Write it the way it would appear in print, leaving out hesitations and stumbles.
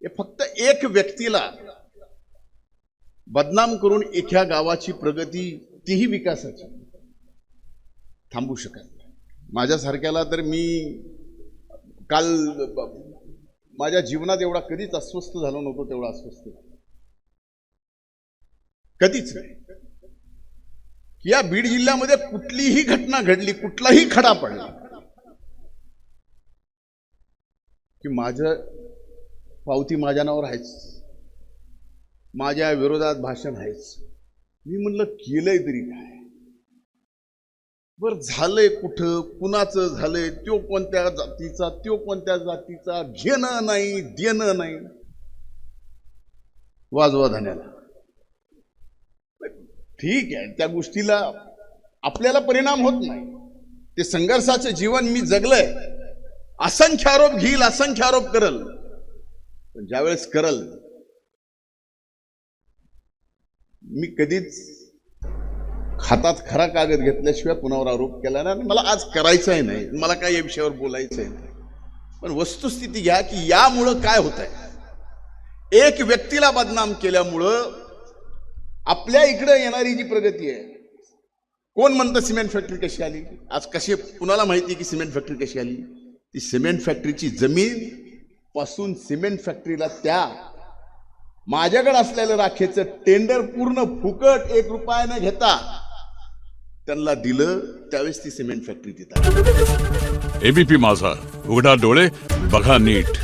हे फक्त एक व्यक्तीला बदनाम करून एका गावाची प्रगती, तीही विकासाची, थांबू शकत नाही. माझ्यासारख्याला तर मी काल माझ्या जीवनात एवढा कधीच अस्वस्थ झालो नव्हतो, तेवढा अस्वस्थ कधीच नाही. या बीड जिल्ह्यामध्ये कुठलीही घटना घडली, कुठलाही खडा पडला की माझं पावती माझ्या नावावर आहेच, माझ्या विरोधात भाषण आहेच. मी म्हणलं केलंय तरी काय, बरं झालंय कुठं, कुणाचं झालंय, त्यो कोणत्या जातीचा, त्यो कोणत्या जातीचा, घेणं नाही देणं नाही, वाजवा धान्याला. ठीक आहे, त्या गोष्टीला आपल्याला परिणाम होत नाही. ते संघर्षाचं जीवन मी जगलंय. असंख्य आरोप घेईल, असंख्य आरोप करल, पण ज्यावेळेस करल मी कधीच हातात खरा कागद घेतल्याशिवाय कुणावर आरोप केला नाही. मला आज करायचंही नाही, मला काय या विषयावर बोलायचंही नाही. पण वस्तुस्थिती घ्या की यामुळं काय होत आहे. एक व्यक्तीला बदनाम केल्यामुळं आपल्या इकडे येणारी जी प्रगती आहे, कोण म्हणतं सिमेंट फॅक्टरी कशी आली, आज कशी कुणाला माहिती की सिमेंट फॅक्टरी कशी आली. ती सिमेंट फॅक्टरीची जमीन पासून सिमेंट फॅक्टरीला त्या माझ्याकडे असलेलं राखेचं टेंडर पूर्ण फुकट 1 रुपया न घेता त्यांना दिलं, त्यावेळेस ती सिमेंट फॅक्टरी तिथं. एबीपी माझा, उघडा डोळे बघा नीट.